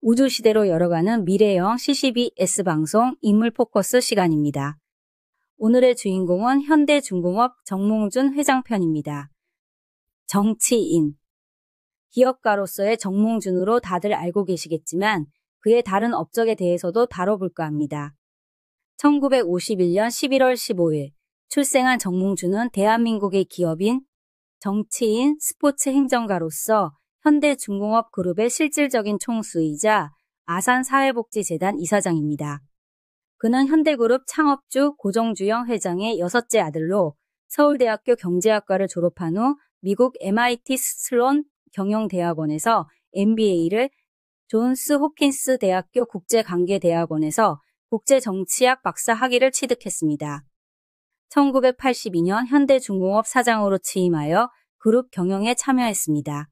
우주시대로 열어가는 미래형 CCBS 방송 인물 포커스 시간입니다. 오늘의 주인공은 현대중공업 정몽준 회장 편입니다. 정치인. 기업가로서의 정몽준으로 다들 알고 계시겠지만 그의 다른 업적에 대해서도 다뤄볼까 합니다. 1951년 11월 15일 출생한 정몽준은 대한민국의 기업인, 정치인, 스포츠 행정가로서 현대중공업 그룹의 실질적인 총수이자 아산사회복지재단 이사장입니다. 그는 현대그룹 창업주 고정주영 회장의 6째 아들로 서울대학교 경제학과를 졸업한 후 미국 MIT 슬론 경영대학원에서 MBA를, 존스 홉킨스 대학교 국제관계대학원에서 국제정치학 박사 학위를 취득했습니다. 1982년 현대중공업 사장으로 취임하여 그룹 경영에 참여했습니다.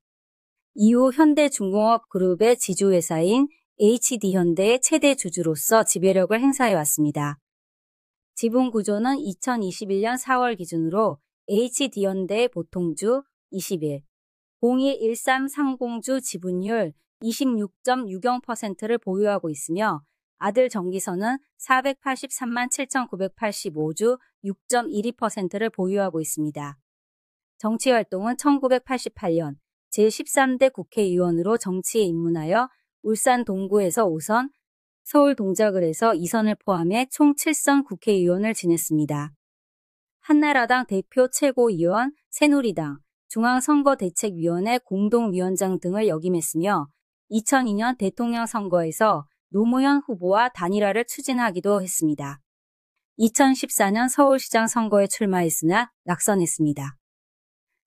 이후 현대중공업 그룹의 지주회사인 HD현대의 최대 주주로서 지배력을 행사해왔습니다. 지분 구조는 2021년 4월 기준으로 HD현대의 보통주 21, 0113 상공주 지분율 26.60%를 보유하고 있으며 아들 정기선은 483만 7,985주 6.12%를 보유하고 있습니다. 정치활동은 1988년 제13대 국회의원으로 정치에 입문하여 울산 동구에서 5선, 서울 동작을 해서 2선을 포함해 총 7선 국회의원을 지냈습니다. 한나라당 대표 최고위원, 새누리당, 중앙선거대책위원회 공동위원장 등을 역임했으며 2002년 대통령 선거에서 노무현 후보와 단일화를 추진하기도 했습니다. 2014년 서울시장 선거에 출마했으나 낙선했습니다.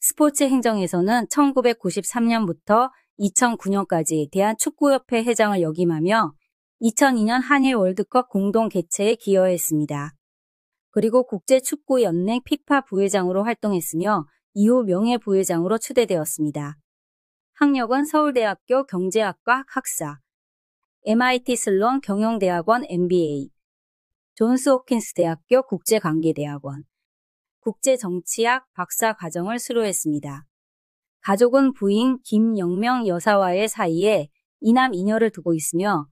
스포츠 행정에서는 1993년부터 2009년까지 대한축구협회 회장을 역임하며 2002년 한일 월드컵 공동 개최에 기여했습니다. 그리고 국제축구연맹 피파 부회장으로 활동했으며 이후 명예부회장으로 추대되었습니다. 학력은 서울대학교 경제학과 학사, MIT 슬론 경영대학원 MBA, 존스 홉킨스 대학교 국제관계대학원, 국제정치학 박사 과정을 수료했습니다. 가족은 부인 김영명 여사와의 사이에 이남 이녀를 두고 있으며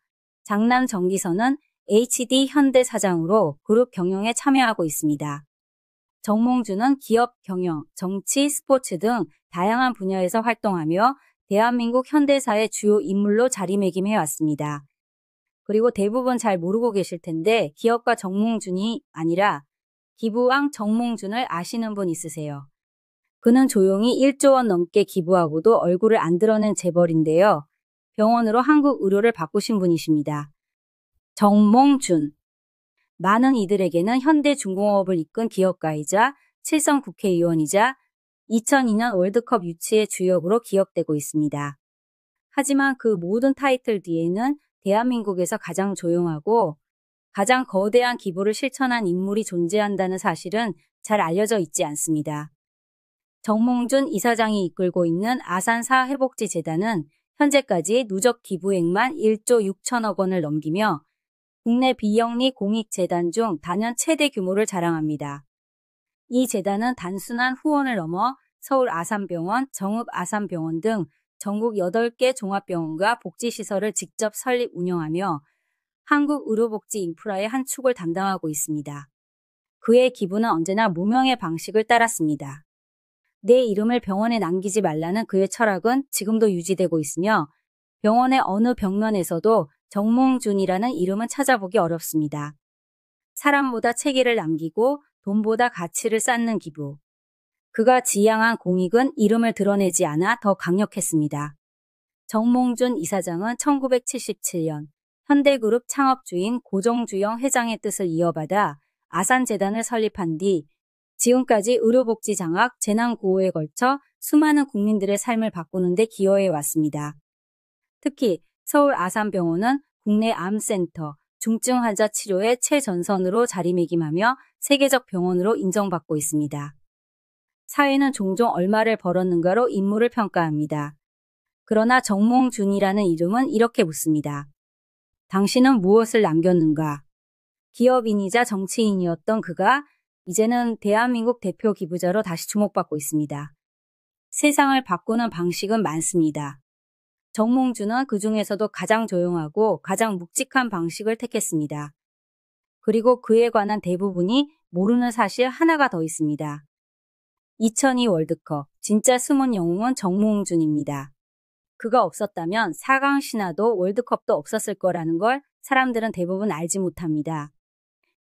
장남 정기선은 HD 현대 사장으로 그룹 경영에 참여하고 있습니다. 정몽준은 기업 경영, 정치, 스포츠 등 다양한 분야에서 활동하며 대한민국 현대사의 주요 인물로 자리매김해왔습니다. 그리고 대부분 잘 모르고 계실 텐데 기업가 정몽준이 아니라 기부왕 정몽준을 아시는 분 있으세요? 그는 조용히 1조 원 넘게 기부하고도 얼굴을 안 드러낸 재벌인데요. 병원으로 한국 의료를 바꾸신 분이십니다. 정몽준. 많은 이들에게는 현대중공업을 이끈 기업가이자 7선 국회의원이자 2002년 월드컵 유치의 주역으로 기억되고 있습니다. 하지만 그 모든 타이틀 뒤에는 대한민국에서 가장 조용하고 가장 거대한 기부를 실천한 인물이 존재한다는 사실은 잘 알려져 있지 않습니다. 정몽준 이사장이 이끌고 있는 아산사회복지재단은 현재까지 누적 기부액만 1조 6천억 원을 넘기며 국내 비영리 공익재단 중 단연 최대 규모를 자랑합니다. 이 재단은 단순한 후원을 넘어 서울 아산병원, 정읍 아산병원 등 전국 8개 종합병원과 복지시설을 직접 설립 운영하며 한국 의료복지 인프라의 한 축을 담당하고 있습니다. 그의 기부는 언제나 무명의 방식을 따랐습니다. 내 이름을 병원에 남기지 말라는 그의 철학은 지금도 유지되고 있으며 병원의 어느 벽면에서도 정몽준이라는 이름은 찾아보기 어렵습니다. 사람보다 체계를 남기고 돈보다 가치를 쌓는 기부. 그가 지향한 공익은 이름을 드러내지 않아 더 강력했습니다. 정몽준 이사장은 1977년 현대그룹 창업주인 고정주영 회장의 뜻을 이어받아 아산재단을 설립한 뒤 지금까지 의료복지 장학, 재난구호에 걸쳐 수많은 국민들의 삶을 바꾸는 데 기여해 왔습니다. 특히 서울 아산병원은 국내 암센터, 중증 환자 치료의 최전선으로 자리매김하며 세계적 병원으로 인정받고 있습니다. 사회는 종종 얼마를 벌었는가로 인물을 평가합니다. 그러나 정몽준이라는 이름은 이렇게 묻습니다. 당신은 무엇을 남겼는가? 기업인이자 정치인이었던 그가 이제는 대한민국 대표 기부자로 다시 주목받고 있습니다. 세상을 바꾸는 방식은 많습니다. 정몽준은 그 중에서도 가장 조용하고 가장 묵직한 방식을 택했습니다. 그리고 그에 관한 대부분이 모르는 사실 하나가 더 있습니다. 2002 월드컵 진짜 숨은 영웅은 정몽준입니다. 그가 없었다면 4강 신화도 월드컵도 없었을 거라는 걸 사람들은 대부분 알지 못합니다.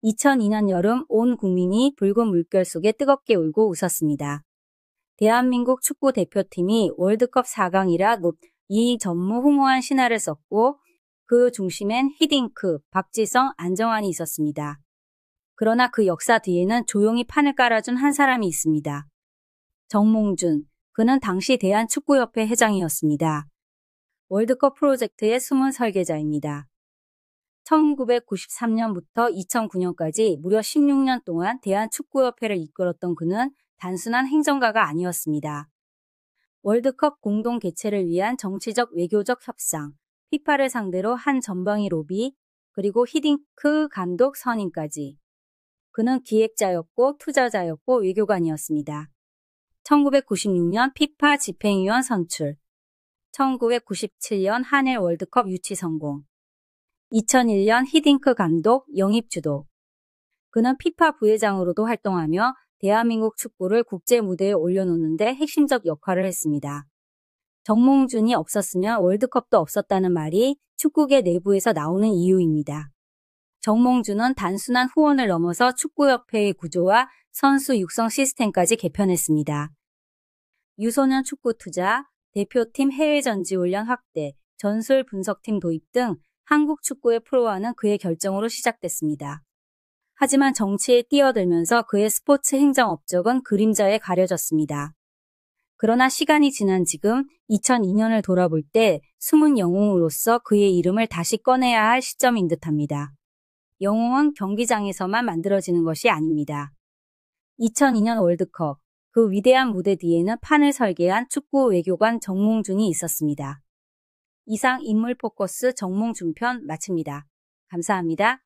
2002년 여름 온 국민이 붉은 물결 속에 뜨겁게 울고 웃었습니다. 대한민국 축구 대표팀이 월드컵 4강이라 전무후무한 신화를 썼고 그 중심엔 히딩크, 박지성, 안정환이 있었습니다. 그러나 그 역사 뒤에는 조용히 판을 깔아준 한 사람이 있습니다. 정몽준, 그는 당시 대한축구협회 회장이었습니다. 월드컵 프로젝트의 숨은 설계자입니다. 1993년부터 2009년까지 무려 16년 동안 대한축구협회를 이끌었던 그는 단순한 행정가가 아니었습니다. 월드컵 공동 개최를 위한 정치적 외교적 협상, 피파를 상대로 한 전방위 로비, 그리고 히딩크 감독 선임까지. 그는 기획자였고 투자자였고 외교관이었습니다. 1996년 피파 집행위원 선출, 1997년 한일 월드컵 유치 성공, 2001년 히딩크 감독 영입 주도. 그는 피파 부회장으로도 활동하며 대한민국 축구를 국제 무대에 올려놓는데 핵심적 역할을 했습니다. 정몽준이 없었으면 월드컵도 없었다는 말이 축구계 내부에서 나오는 이유입니다. 정몽준은 단순한 후원을 넘어서 축구협회의 구조와 선수 육성 시스템까지 개편했습니다. 유소년 축구 투자, 대표팀 해외 전지 훈련 확대, 전술 분석팀 도입 등 한국 축구의 프로화는 그의 결정으로 시작됐습니다. 하지만 정치에 뛰어들면서 그의 스포츠 행정 업적은 그림자에 가려졌습니다. 그러나 시간이 지난 지금 2002년을 돌아볼 때 숨은 영웅으로서 그의 이름을 다시 꺼내야 할 시점인 듯합니다. 영웅은 경기장에서만 만들어지는 것이 아닙니다. 2002년 월드컵, 그 위대한 무대 뒤에는 판을 설계한 축구 외교관 정몽준이 있었습니다. 이상 인물 포커스 정몽준 편 마칩니다. 감사합니다.